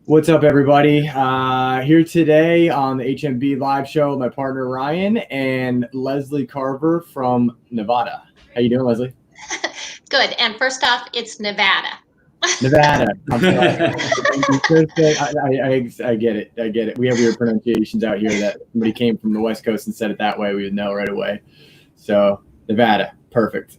What's up, everybody? Here today on the HMB live show with my partner Ryan and Leslie Carver from Nevada. How you doing, Leslie? Good. And first off, it's Nevada. Nevada. I'm sorry. I get it. I get it. We have weird pronunciations out here that somebody came from the West Coast and said it that way, we would know right away. So Nevada, perfect.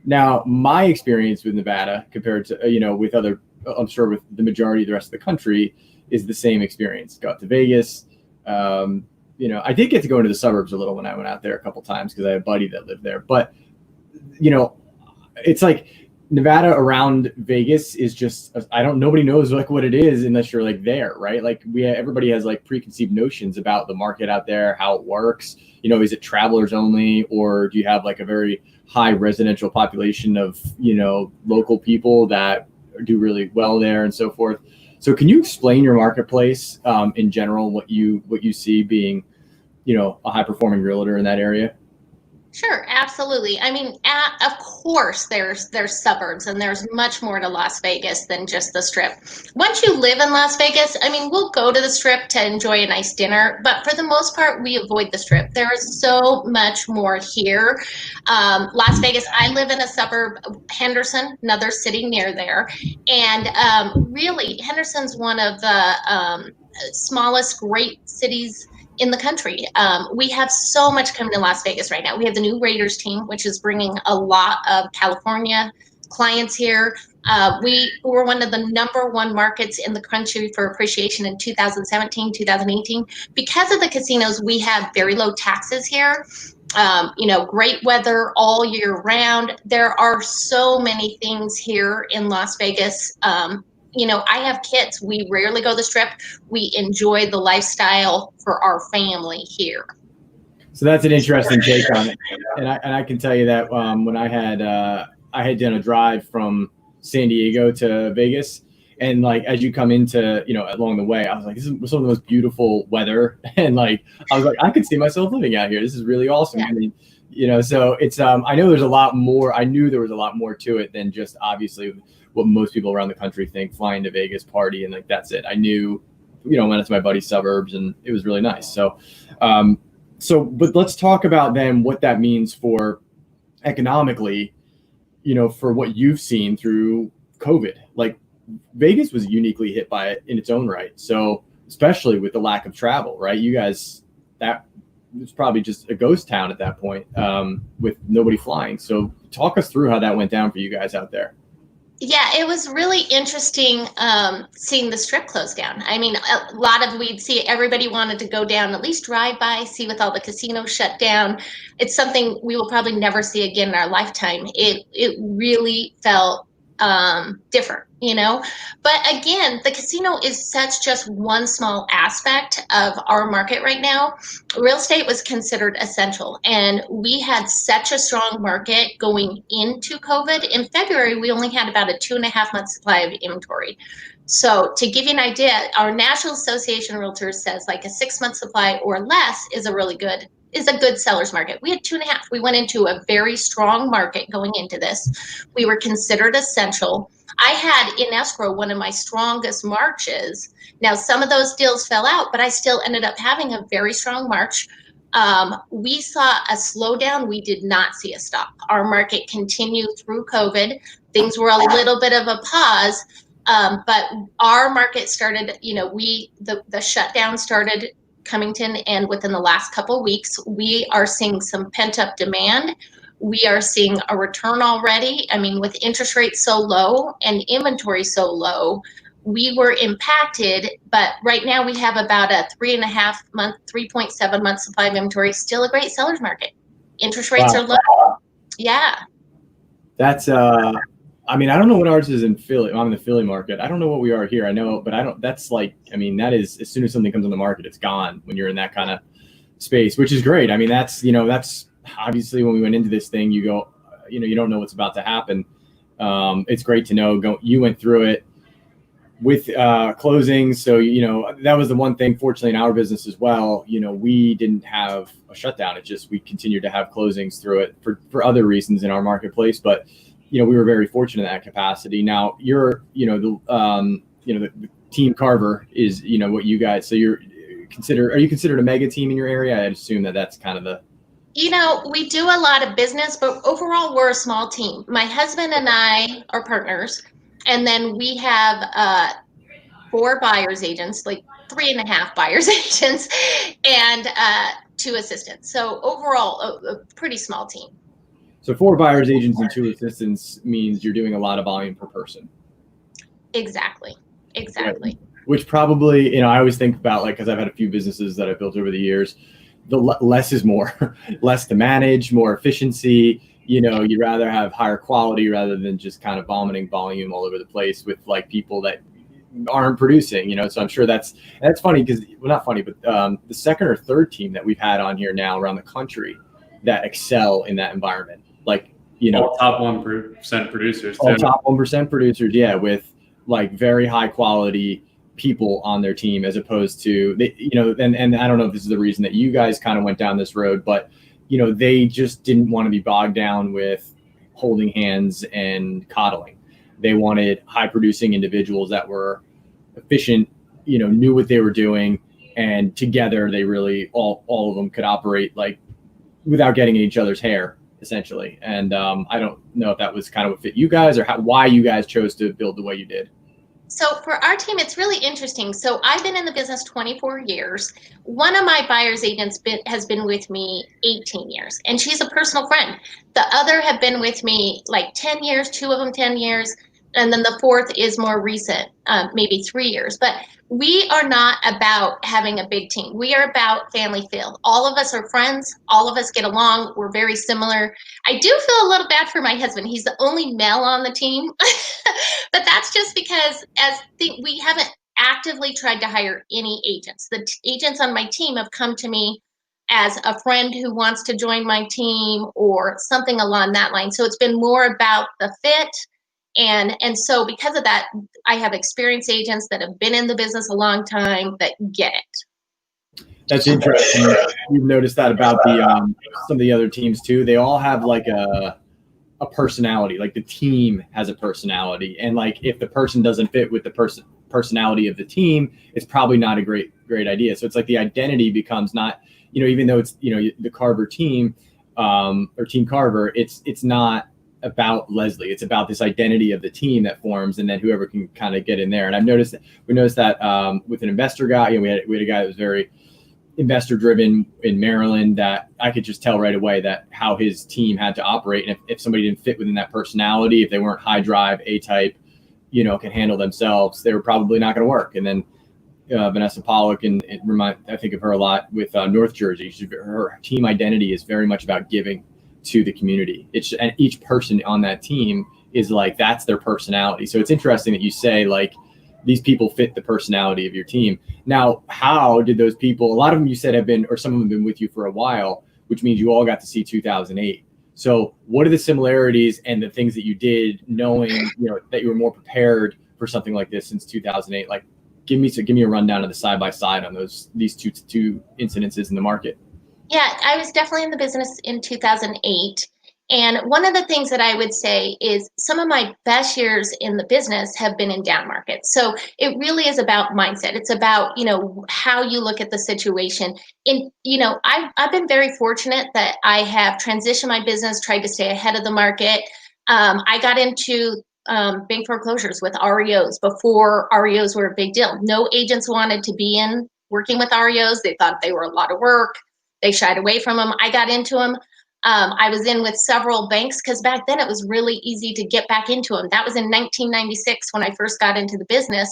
Now, my experience with Nevada compared to, with other, I'm sure with the majority of the rest of the country, is the same experience. Got to Vegas. I did get to go into the suburbs a little when I went out there a couple times because I had a buddy that lived there. But, it's like Nevada around Vegas is just, nobody knows like what it is unless you're like there, right? Like everybody has like preconceived notions about the market out there, how it works. Is it travelers only, or do you have like a very high residential population of, local people that do really well there and so forth? So can you explain your marketplace in general, what you see being, a high performing realtor in that area? Sure, absolutely. I mean, of course, there's suburbs, and there's much more to Las Vegas than just the Strip. Once you live in Las Vegas, I mean, we'll go to the Strip to enjoy a nice dinner, but for the most part, we avoid the Strip. There is so much more here. Las Vegas, I live in a suburb, Henderson, another city near there, and really, Henderson's one of the smallest great cities in the country. We have so much coming to Las Vegas right now. We have the new Raiders team, which is bringing a lot of California clients here. We were one of the #1 markets in the country for appreciation in 2017, 2018. Because of the casinos, we have very low taxes here. Great weather all year round. There are so many things here in Las Vegas. I have kids. We rarely go to the Strip. We enjoy the lifestyle for our family here. So that's an interesting take on it, and I can tell you that when I had done a drive from San Diego to Vegas, and like as you come into along the way, I was like, this is some of the most beautiful weather, and like I was like, I could see myself living out here. This is really awesome. Yeah. I mean, so it's I know there's a lot more. I knew there was a lot more to it than just obviously what most people around the country think, flying to Vegas, party, and like that's it. I knew, went into my buddy's suburbs, and it was really nice. So, but let's talk about then what that means for economically, for what you've seen through COVID. Like Vegas was uniquely hit by it in its own right. So especially with the lack of travel, right? You guys, that was probably just a ghost town at that point with nobody flying. So talk us through how that went down for you guys out there. Yeah, it was really interesting seeing the Strip close down. I mean, a lot of we'd see everybody wanted to go down, at least drive by, see with all the casinos shut down. It's something we will probably never see again in our lifetime. It really felt different, but again, the casino is such just one small aspect of our market right now. Real estate was considered essential, and we had such a strong market going into COVID. In February, we only had about a 2.5-month supply of inventory. So to give you an idea, our National Association of Realtors says like a 6-month supply or less is a good seller's market. We had 2.5. We went into a very strong market going into this. We were considered essential. I had in escrow one of my strongest Marches. Now, some of those deals fell out, but I still ended up having a very strong March. We saw a slowdown. We did not see a stop. Our market continued through COVID. Things were a little bit of a pause, but our market started, the shutdown started coming to an end within the last couple of weeks. We are seeing some pent-up demand. We are seeing a return already. I mean, with interest rates so low and inventory so low, we were impacted, but right now we have about a 3.5-month, 3.7-month supply of inventory, still a great seller's market. Interest rates are low. Yeah. That's I mean, I don't know what ours is in Philly. I'm in the Philly market. I don't know what we are here. I know, but I don't. That's like, I mean, that is as soon as something comes on the market, it's gone when you're in that kind of space, which is great. I mean, that's obviously when we went into this thing, you go, you don't know what's about to happen. It's great to know. You went through it with closings, so that was the one thing. Fortunately, in our business as well, we didn't have a shutdown. It just we continued to have closings through it for other reasons in our marketplace, but. We were very fortunate in that capacity. Now you're, the team Carver is, what you guys, so are you considered a mega team in your area? I'd assume that's kind of the. We do a lot of business, but overall we're a small team. My husband and I are partners, and then we have 4 buyer's agents, like 3.5 buyer's agents, and 2 assistants. So overall, a pretty small team. So 4 buyer's agents and 2 assistants means you're doing a lot of volume per person. Exactly. Right. Which probably, I always think about, like, because I've had a few businesses that I've built over the years, the less is more, less to manage, more efficiency. You'd rather have higher quality rather than just kind of vomiting volume all over the place with like people that aren't producing, so I'm sure that's funny because, well, not funny, but the second or third team that we've had on here now around the country that excel in that environment, like, all top 1% producers, all top 1% producers, yeah, with like very high quality people on their team, as opposed to and I don't know if this is the reason that you guys kind of went down this road, but they just didn't want to be bogged down with holding hands and coddling. They wanted high producing individuals that were efficient, knew what they were doing, and together they really all of them could operate like without getting in each other's hair, essentially. And I don't know if that was kind of what fit you guys or why you guys chose to build the way you did. So for our team, it's really interesting. So I've been in the business 24 years. One of my buyer's agents has been with me 18 years, and she's a personal friend. The other have been with me like 10 years, 2 of them 10 years. And then the 4th is more recent, maybe 3 years. But we are not about having a big team. We are about family feel. All of us are friends. All of us get along. We're very similar. I do feel a little bad for my husband. He's the only male on the team. But that's just because we haven't actively tried to hire any agents. The agents on my team have come to me as a friend who wants to join my team or something along that line. So it's been more about the fit. And so because of that, I have experienced agents that have been in the business a long time that get it. That's interesting. You've noticed that about some of the other teams too. They all have like a personality. Like the team has a personality, and like if the person doesn't fit with the personality of the team, it's probably not a great idea. So it's like the identity becomes not, even though it's the Carver team or Team Carver, it's not about Leslie. It's about this identity of the team that forms, and then whoever can kind of get in there. And we noticed that with an investor guy. We had a guy that was very investor driven in Maryland that I could just tell right away that how his team had to operate. And if somebody didn't fit within that personality, if they weren't high drive, A-type, can handle themselves, they were probably not going to work. And then Vanessa Pollock, and I think of her a lot with North Jersey. Her team identity is very much about giving to the community. And each person on that team is like, that's their personality. So it's interesting that you say like these people fit the personality of your team. Now, how did those people, a lot of them you said have been, or some of them have been with you for a while, which means you all got to see 2008. So what are the similarities and the things that you did knowing, that you were more prepared for something like this since 2008? Like give me a rundown of the side by side on these two incidences in the market. Yeah, I was definitely in the business in 2008. And one of the things that I would say is some of my best years in the business have been in down markets. So it really is about mindset. It's about, how you look at the situation. I've been very fortunate that I have transitioned my business, tried to stay ahead of the market. I got into bank foreclosures with REOs before REOs were a big deal. No agents wanted to be in working with REOs. They thought they were a lot of work. They shied away from them. I got into them. I was in with several banks because back then it was really easy to get back into them. That was in 1996 when I first got into the business.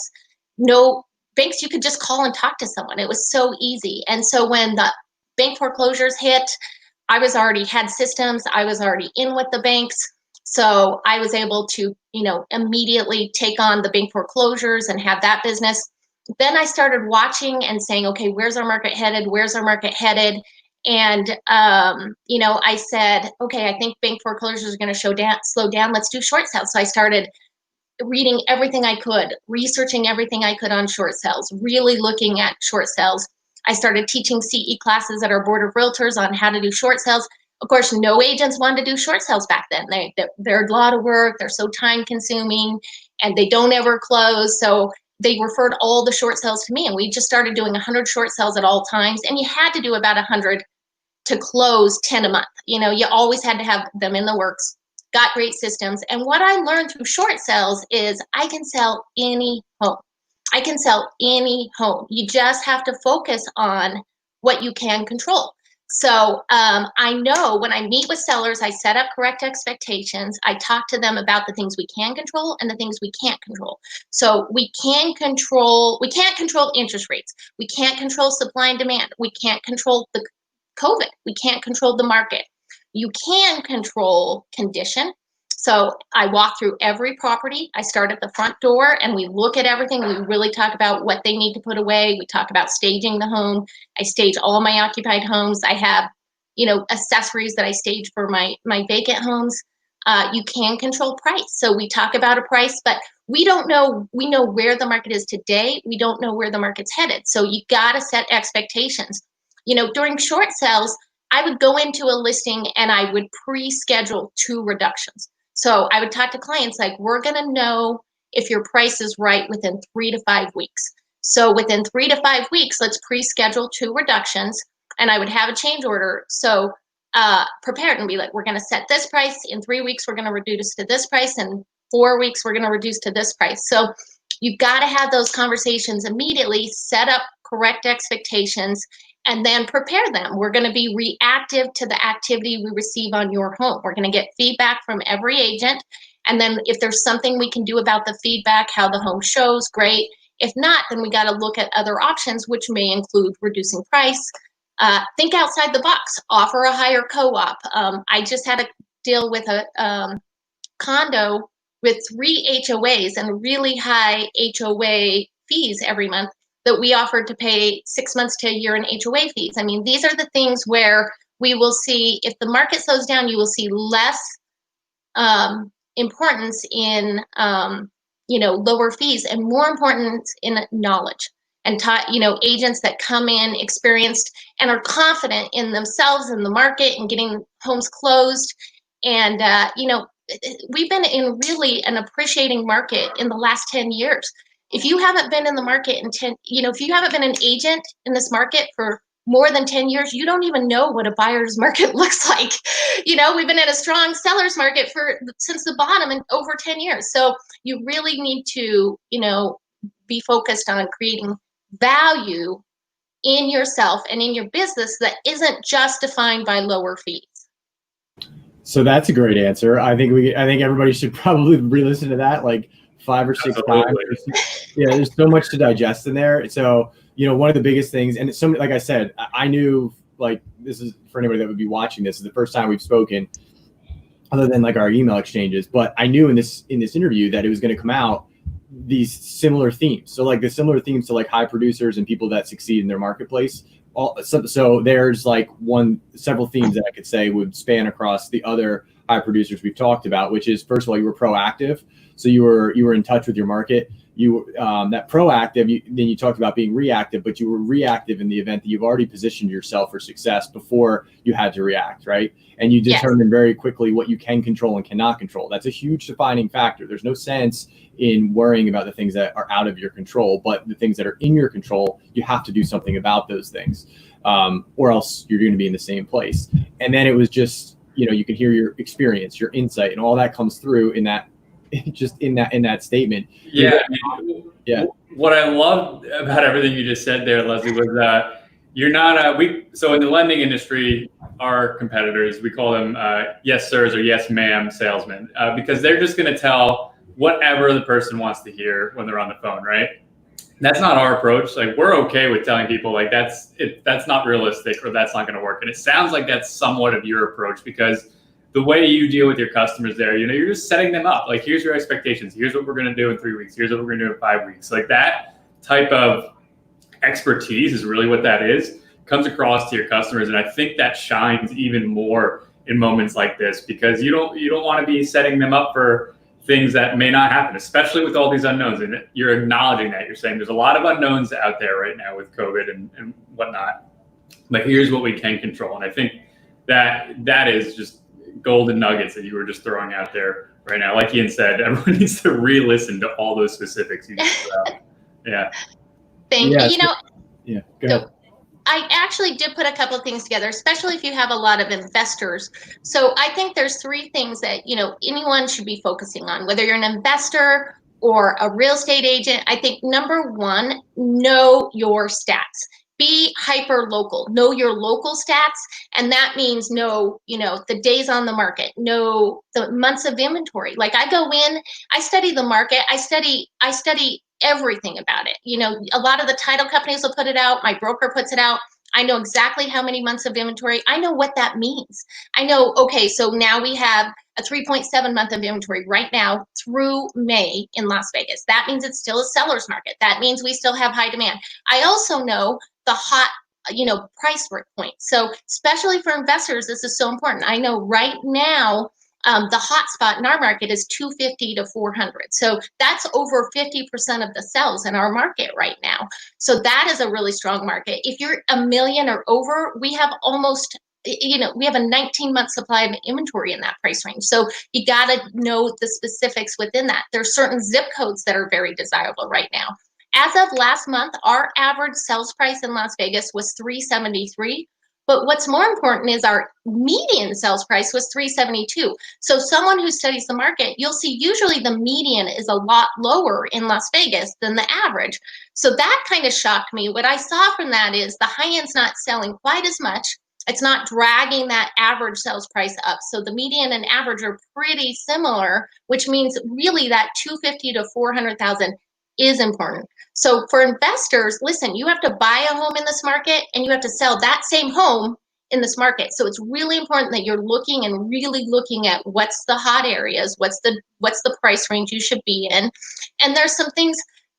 No banks, you could just call and talk to someone. It was so easy. And so when the bank foreclosures hit, I was already had systems. I was already in with the banks. So I was able to, immediately take on the bank foreclosures and have that business. Then I started watching and saying, okay, where's our market headed? Where's our market headed? And, I said, okay, I think bank foreclosures are going to slow down. Let's do short sales. So I started reading everything I could, researching everything I could on short sales, really looking at short sales. I started teaching CE classes at our board of realtors on how to do short sales. Of course, no agents wanted to do short sales back then. They're a lot of work. They're so time consuming and they don't ever close. So they referred all the short sales to me, and we just started doing 100 short sales at all times. And you had to do about 100 to close 10 a month. You know, you always had to have them in the works. Got great systems. And what I learned through short sales is I can sell any home. I can sell any home. You just have to focus on what you can control. So I know when I meet with sellers, I set up correct expectations. I talk to them about the things we can control and the things we can't control. So we can't control interest rates. We can't control supply and demand. We can't control the COVID. We can't control the market. You can control condition. So I walk through every property. I start at the front door and we look at everything. We really talk about what they need to put away. We talk about staging the home. I stage all my occupied homes. I have, you know, accessories that I stage for my vacant homes. You can control price. So we talk about a price, but we don't know. We know where the market is today. We don't know where the market's headed. So you got to set expectations. You know, during short sales, I would go into a listing and I would pre-schedule 2 reductions. So I would talk to clients like, we're going to know if your price is right within 3 to 5 weeks. So within 3 to 5 weeks, let's pre-schedule 2 reductions. And I would have a change order. So prepared and be like, we're going to set this price. In 3 weeks, we're going to reduce to this price. In 4 weeks, we're going to reduce to this price. So you've got to have those conversations immediately, set up correct expectations, and then prepare them. We're going to be reactive to the activity we receive on your home. We're going to get feedback from every agent. And then if there's something we can do about the feedback, how the home shows, great. If not, then we got to look at other options, which may include reducing price. Think outside the box, offer a higher co-op. I just had a deal with a condo with 3 HOAs and really high HOA fees every month that we offered to pay 6 months to a year in HOA fees. I mean, these are the things where we will see, if the market slows down, you will see less importance in, you know, lower fees and more importance in knowledge. And, you know, agents that come in experienced and are confident in themselves and the market and getting homes closed. And, you know, we've been in really an appreciating market in the last 10 years. If you haven't been in the market if you haven't been an agent in this market for more than 10 years, you don't even know what a buyer's market looks like. You know, we've been in a strong seller's market since the bottom in over 10 years. So you really need to, you know, be focused on creating value in yourself and in your business that isn't just defined by lower fees. So that's a great answer. I think everybody should probably re-listen to that like 5 or 6 times. Yeah, there's so much to digest in there. So, you know, one of the biggest things, and so like I said, I knew, like, this is for anybody that would be watching this, is the first time we've spoken other than like our email exchanges, but I knew in this interview that it was going to come out these similar themes. So like the similar themes to like high producers and people that succeed in their marketplace. So there's like several themes that I could say would span across the other high producers we've talked about, which is, first of all, you were proactive. So you were in touch with your market. You that proactive, then you talked about being reactive, but you were reactive in the event that you've already positioned yourself for success before you had to react, right? And you determined very quickly what you can control and cannot control. That's a huge defining factor. There's no sense in worrying about the things that are out of your control, but the things that are in your control, you have to do something about those things, or else you're going to be in the same place. And then it was just, you know, you can hear your experience, your insight, and all that comes through in that, just in that statement. Yeah. Yeah. What I loved about everything you just said there, Leslie, was that you're not so in the lending industry, our competitors, we call them yes sirs or yes ma'am salesmen, because they're just going to tell whatever the person wants to hear when they're on the phone, right? That's not our approach. Like, we're okay with telling people like that's not realistic or that's not going to work. And it sounds like that's somewhat of your approach, because the way you deal with your customers there, you know, you're just setting them up. Like, here's your expectations. Here's what we're going to do in 3 weeks. Here's what we're going to do in 5 weeks. Like, that type of expertise is really what that is, comes across to your customers. And I think that shines even more in moments like this, because you don't want to be setting them up for things that may not happen, especially with all these unknowns. And you're acknowledging that. You're saying there's a lot of unknowns out there right now with COVID and whatnot. But here's what we can control. And I think that is just golden nuggets that you were just throwing out there right now. Like Ian said, everyone needs to re-listen to all those specifics you just threw out. Yeah. Thank you. You know, yeah, go ahead. I actually did put a couple of things together, especially if you have a lot of investors. So I think there's three things that, you know, anyone should be focusing on, whether you're an investor or a real estate agent. I think number one, know your stats. Be hyper local. Know your local stats, and that means know, you know, the days on the market, know the months of inventory. Like I go in, I study the market, I study everything about it. You know, a lot of the title companies will put it out, my broker puts it out. I know exactly how many months of inventory. I know what that means. I know, okay, so now we have a 3.7 month of inventory right now through May in Las Vegas. That means it's still a seller's market. That means we still have high demand. I also know the hot, you know, price point. So especially for investors, this is so important. I know right now, the hot spot in our market is 250 to 400. So that's over 50% of the sales in our market right now. So that is a really strong market. If you're a million or over, we have almost, you know, we have a 19-month supply of inventory in that price range. So you got to know the specifics within that. There's certain zip codes that are very desirable right now. As of last month, our average sales price in Las Vegas was $373. But what's more important is our median sales price was $372. So someone who studies the market, you'll see usually the median is a lot lower in Las Vegas than the average. So that kind of shocked me. What I saw from that is the high end's not selling quite as much. It's not dragging that average sales price up. So the median and average are pretty similar, which means really that 250 to 400,000 is important. So for investors, listen, you have to buy a home in this market and you have to sell that same home in this market. So it's really important that you're looking and really looking at what's the hot areas, what's the price range you should be in. And there's some things,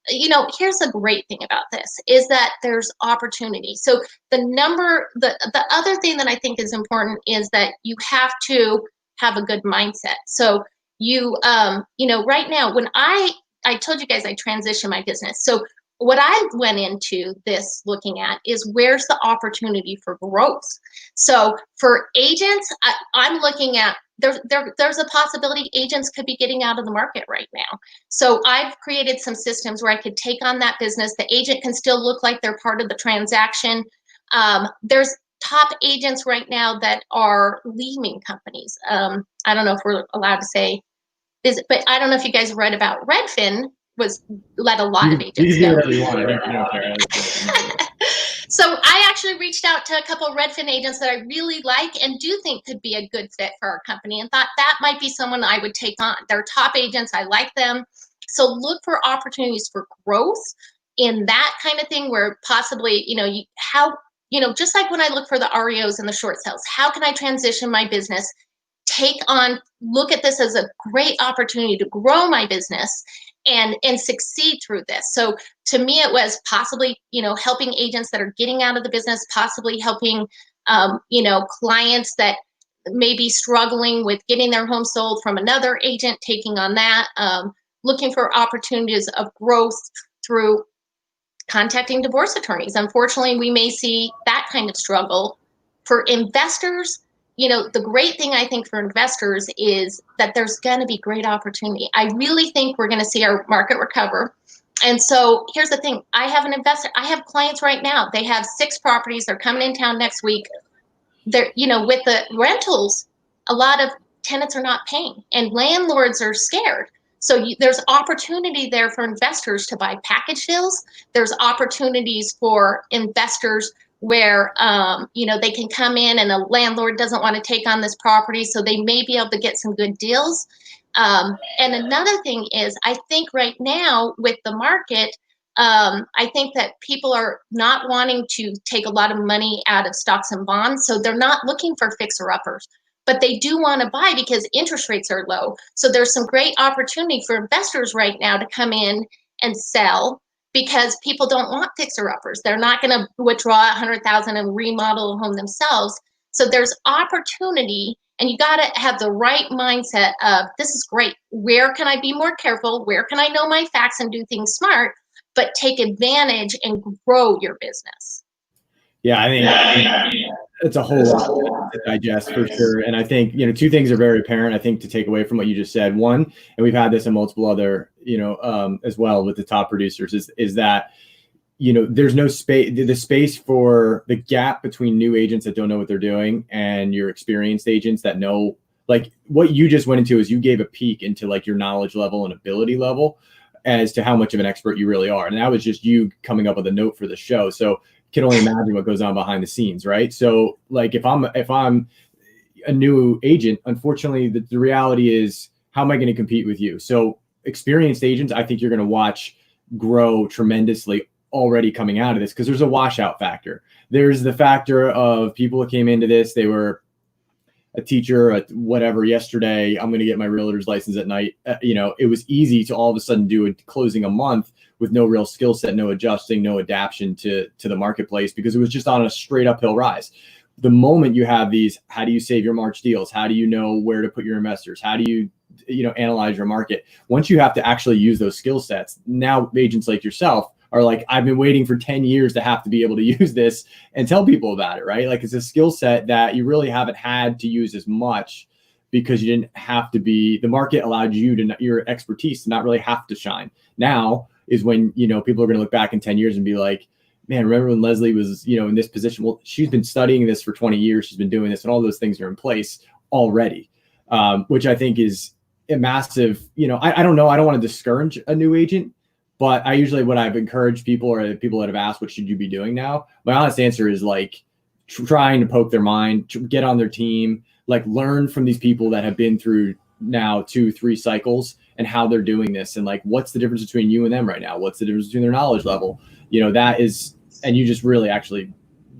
you know, here's the great thing about this is that there's opportunity. So the other thing that I think is important is that you have to have a good mindset. So you know, right now when I told you guys I transitioned my business. So what I went into this looking at is where's the opportunity for growth. So for agents, I'm looking at there's a possibility agents could be getting out of the market right now. So I've created some systems where I could take on that business. The agent can still look like they're part of the transaction. There's top agents right now that are leaving companies. I don't know if we're allowed to say. But I don't know if you guys read about Redfin let a lot of agents go. So I actually reached out to a couple of Redfin agents that I really like and do think could be a good fit for our company and thought that might be someone I would take on. They're top agents. I like them. So look for opportunities for growth in that kind of thing where possibly, you know, just like when I look for the REOs and the short sales, how can I transition my business? Look at this as a great opportunity to grow my business and succeed through this. So to me, it was possibly, you know, helping agents that are getting out of the business, possibly helping, you know, clients that may be struggling with getting their home sold from another agent, taking on that, looking for opportunities of growth through contacting divorce attorneys. Unfortunately, we may see that kind of struggle. For investors, you know, the great thing I think for investors is that there's going to be great opportunity. I really think we're going to see our market recover. And so here's the thing. I have an investor. I have clients right now. They have 6 properties. They're coming in town next week. They're, you know, with the rentals, a lot of tenants are not paying and landlords are scared. So there's opportunity there for investors to buy package deals. There's opportunities for investors where, you know, they can come in and a landlord doesn't want to take on this property, so they may be able to get some good deals. And another thing is, I think right now with the market, I think that people are not wanting to take a lot of money out of stocks and bonds, so they're not looking for fixer-uppers. But they do want to buy because interest rates are low. So there's some great opportunity for investors right now to come in and sell because people don't want fixer-uppers. They're not going to withdraw $100,000 and remodel a home themselves. So there's opportunity, and you got to have the right mindset of, this is great. Where can I be more careful? Where can I know my facts and do things smart, but take advantage and grow your business? Yeah, I think It's a whole lot to digest for sure. And I think, two things are very apparent, I think, to take away from what you just said. One, and we've had this in multiple other, as well with the top producers, is that, there's no space, the space for the gap between new agents that don't know what they're doing and your experienced agents that know. Like what you just went into is you gave a peek into like your knowledge level and ability level as to how much of an expert you really are. And that was just you coming up with a note for the show. So can only imagine what goes on behind the scenes, right? So like if I'm a new agent, unfortunately, the reality is, how am I going to compete with you? So experienced agents, I think you're going to watch grow tremendously already coming out of this, because there's a washout factor. There's the factor of people that came into this, they were a teacher, whatever, yesterday, I'm going to get my realtor's license at night. It was easy to all of a sudden do a closing a month with no real skill set, no adjusting, no adaptation to the marketplace, because it was just on a straight uphill rise. The moment you have these, how do you save your March deals? How do you know where to put your investors? How do you, analyze your market? Once you have to actually use those skill sets, now agents like yourself are like, I've been waiting for 10 years to have to be able to use this and tell people about it, right? Like it's a skill set that you really haven't had to use as much, because you didn't have to be, the market allowed you to, your expertise to not really have to shine. Now is when, people are going to look back in 10 years and be like, man, remember when Leslie was, in this position? Well, she's been studying this for 20 years. She's been doing this, and all those things are in place already, which I think is a massive, I don't know. I don't want to discourage a new agent, but I usually, what I've encouraged people, or people that have asked, what should you be doing now? My honest answer is like trying to poke their mind, get on their team, like learn from these people that have been through now 2-3 cycles and how they're doing this. And like, what's the difference between you and them right now? What's the difference between their knowledge level? That is, and you just really actually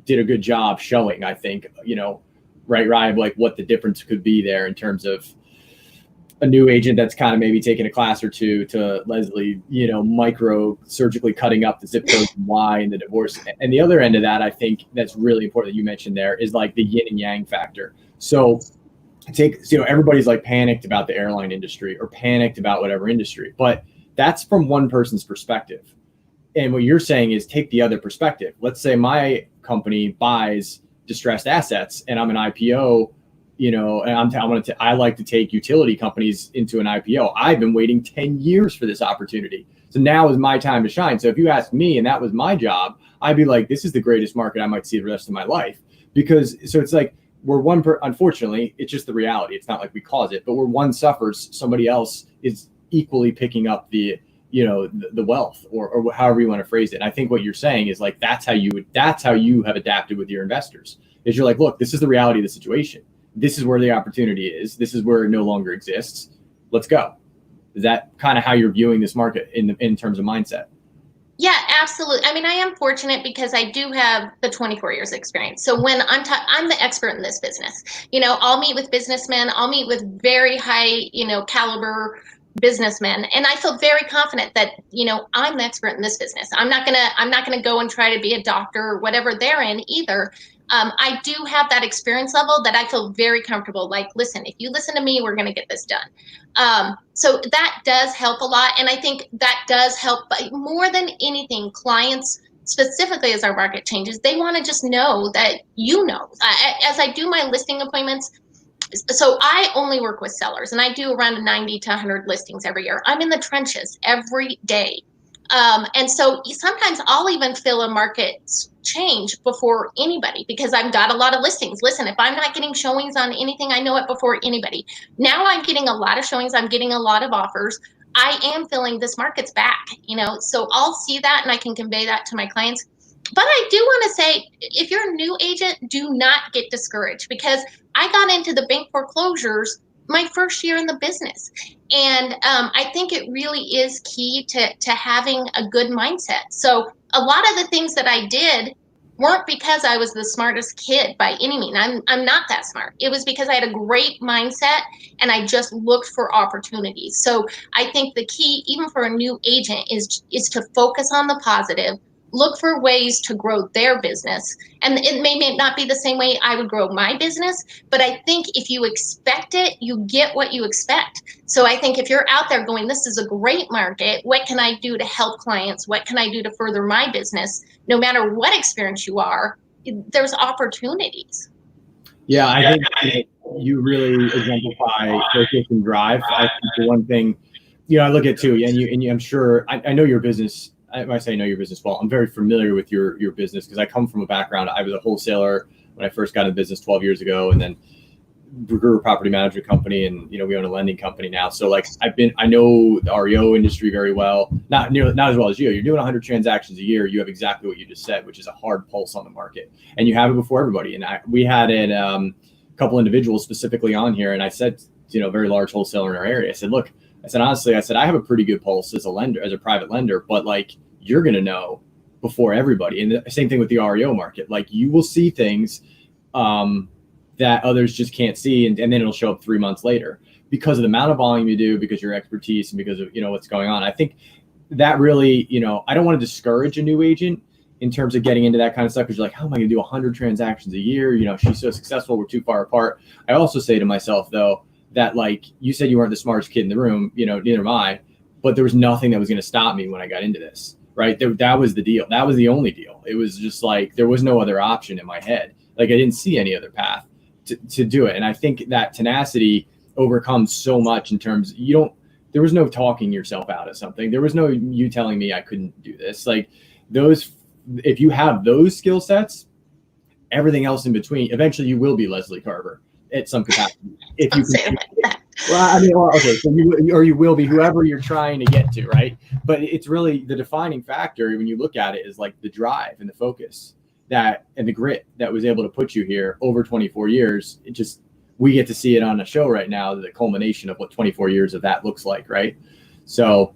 did a good job showing, I think, right, Ryan, like what the difference could be there in terms of a new agent that's kind of maybe taking a class or two to Leslie, micro surgically cutting up the zip codes and why and the divorce. And the other end of that, I think that's really important that you mentioned there, is like the yin and yang factor. So everybody's like panicked about the airline industry or panicked about whatever industry, but that's from one person's perspective. And what you're saying is take the other perspective. Let's say my company buys distressed assets and I'm an IPO, and I like to take utility companies into an IPO. I've been waiting 10 years for this opportunity. So now is my time to shine. So if you ask me and that was my job, I'd be like, this is the greatest market I might see the rest of my life. So it's like, unfortunately, it's just the reality. It's not like we cause it, but where one suffers, somebody else is equally picking up the wealth, or however you want to phrase it. And I think what you're saying is like, that's how you have adapted with your investors, is you're like, look, this is the reality of the situation. This is where the opportunity is. This is where it no longer exists. Let's go. Is that kind of how you're viewing this market in terms of mindset? Yeah, absolutely. I mean, I am fortunate because I do have the 24 years experience. So when I'm the expert in this business, I'll meet with businessmen, I'll meet with very high, caliber businessmen, and I feel very confident that, I'm the expert in this business. I'm not gonna go and try to be a doctor or whatever they're in either. I do have that experience level that I feel very comfortable. Like, listen, if you listen to me, we're going to get this done. So that does help a lot. And I think that does help, but more than anything, clients, specifically as our market changes, they want to just know that, as I do my listing appointments. So I only work with sellers, and I do around 90 to 100 listings every year. I'm in the trenches every day. And so sometimes I'll even feel a market change before anybody, because I've got a lot of listings. Listen, if I'm not getting showings on anything, I know it before anybody. Now I'm getting a lot of showings. I'm getting a lot of offers. I am feeling this market's back, so I'll see that and I can convey that to my clients. But I do want to say, if you're a new agent, do not get discouraged, because I got into the bank foreclosures my first year in the business. And I think it really is key to having a good mindset. So a lot of the things that I did weren't because I was the smartest kid by any means. I'm not that smart. It was because I had a great mindset and I just looked for opportunities. So I think the key, even for a new agent, is to focus on the positive, look for ways to grow their business. And it may not be the same way I would grow my business, but I think if you expect it, you get what you expect. So I think if you're out there going, this is a great market, what can I do to help clients? What can I do to further my business? No matter what experience you are, there's opportunities. Yeah, I think you really exemplify focus and drive. I think the one thing, I look at too, and I'm sure I know your business. When I say I know your business well, I'm very familiar with your business because I come from a background. I was a wholesaler when I first got into business 12 years ago, and then grew a property management company, and we own a lending company now. So like I know the REO industry very well, not as well as you. You're doing 100 transactions a year. You have exactly what you just said, which is a hard pulse on the market, and you have it before everybody. And we had a couple individuals specifically on here, and I said, a very large wholesaler in our area. I said, look, honestly, I have a pretty good pulse as a lender, as a private lender, but like you're gonna know before everybody. And the same thing with the REO market. Like you will see things that others just can't see, and then it'll show up 3 months later because of the amount of volume you do, because of your expertise, and because of what's going on. I think that really, I don't want to discourage a new agent in terms of getting into that kind of stuff, because you're like, how am I going to do 100 transactions a year? She's so successful, we're too far apart. I also say to myself though that, like you said, you weren't the smartest kid in the room, neither am I, but there was nothing that was going to stop me when I got into this, right? That was the deal. That was the only deal. It was just like there was no other option in my head. Like I didn't see any other path to do it. And I think that tenacity overcomes so much in terms, there was no talking yourself out of something. There was no you telling me I couldn't do this. Like if you have those skill sets, everything else in between, eventually you will be Leslie Carver at some capacity. If you can, so you will be whoever you're trying to get to, right? But it's really the defining factor when you look at it is like the drive and the focus and the grit that was able to put you here over 24 years. We get to see it on a show right now, the culmination of what 24 years of that looks like, right? So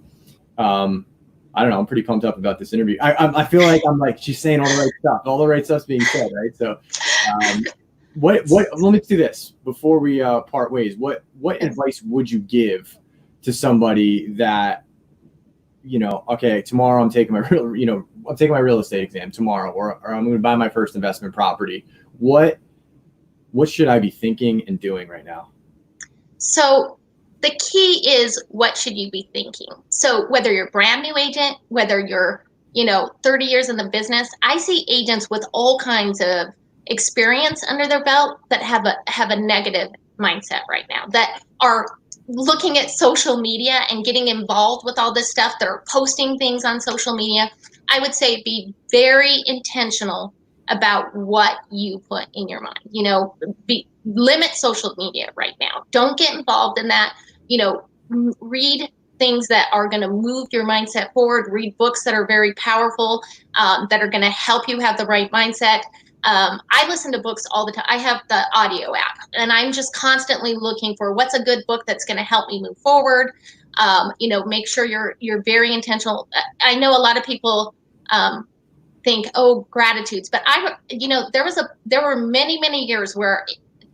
I don't know, I'm pretty pumped up about this interview. I feel like I'm like, she's saying all the right stuff's being said, right? So what let me do this before we part ways. What advice would you give to somebody that, okay, tomorrow I'm taking my real estate exam tomorrow, or I'm going to buy my first investment property. What should I be thinking and doing right now? So the key is, what should you be thinking? So whether you're a brand new agent, whether you're, 30 years in the business, I see agents with all kinds of experience under their belt that have a negative mindset right now, that are looking at social media and getting involved with all this stuff. They're posting things on social media. I would say be very intentional about what you put in your mind. Limit social media right now. Don't get involved in that. Read things that are going to move your mindset forward. Read books that are very powerful, that are going to help you have the right mindset. I listen to books all the time. I have the audio app, and I'm just constantly looking for what's a good book that's going to help me move forward. Make sure you're very intentional. I know a lot of people think, oh, gratitudes, but there were many years where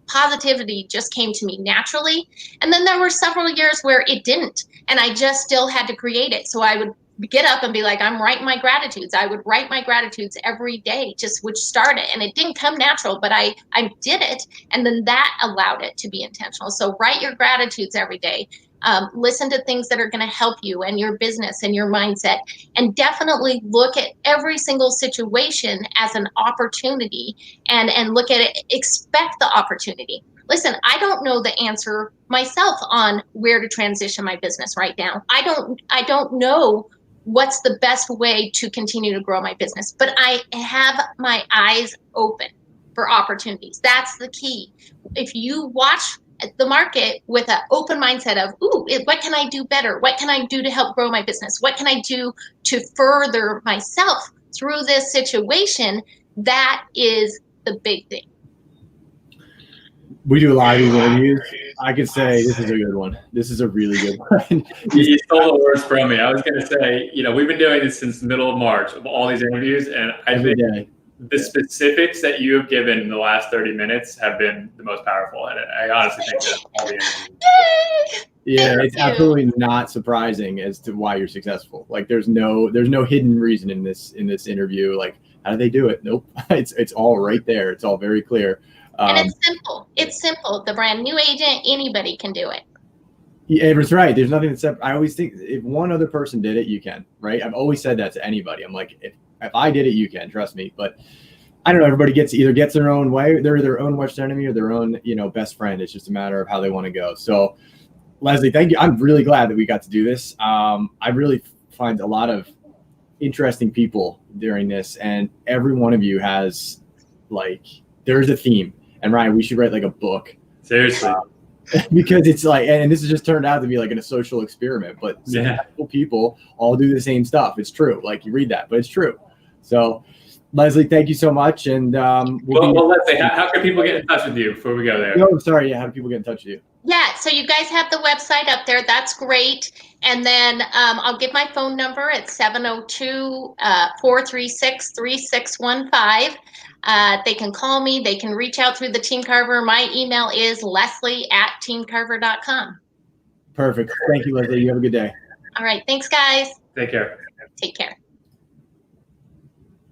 positivity just came to me naturally, and then there were several years where it didn't, and I just still had to create it. So I would get up and be like, I'm writing my gratitudes. I would write my gratitudes every day, which started, and it didn't come natural, but I did it. And then that allowed it to be intentional. So write your gratitudes every day. Listen to things that are going to help you and your business and your mindset, and definitely look at every single situation as an opportunity, and look at it, expect the opportunity. Listen, I don't know the answer myself on where to transition my business right now. I don't know what's the best way to continue to grow my business, but I have my eyes open for opportunities. That's the key. If you watch the market with an open mindset of, what can I do better? What can I do to help grow my business? What can I do to further myself through this situation? That is the big thing. We do a lot of these interviews. I could say this is a good one. This is a really good one. You stole the words from me. I was going to say, we've been doing this since the middle of March, of all these interviews, and I think the specifics that you have given in the last 30 minutes have been the most powerful. And I honestly think that all the interviews. Yeah, it's absolutely not surprising as to why you're successful. Like there's no hidden reason in this interview. Like, how do they do it? Nope. It's all right there. It's all very clear. And it's simple. It's simple. The brand new agent, anybody can do it. Yeah, that's right. There's nothing that's I always think if one other person did it, you can, right? I've always said that to anybody. I'm like, if I did it, you can, trust me. But I don't know, everybody either gets their own way. They're their own worst enemy or their own, best friend. It's just a matter of how they want to go. So Leslie, thank you. I'm really glad that we got to do this. I really find a lot of interesting people during this, and every one of you has there's a theme. And Ryan, we should write a book. Seriously. Because it's and this has just turned out to be a social experiment, but successful people all do the same stuff. It's true. You read that, but it's true. So Leslie, thank you so much. And Leslie, how can people get in touch with you before we go there? No, sorry. Yeah, how do people get in touch with you? Yeah, so you guys have the website up there. That's great. And then I'll give my phone number at 702-436-3615. They can call me. They can reach out through the Team Carver. My email is leslie@teamcarver.com. Perfect. Thank you, Leslie. You have a good day. All right. Thanks, guys. Take care. Take care.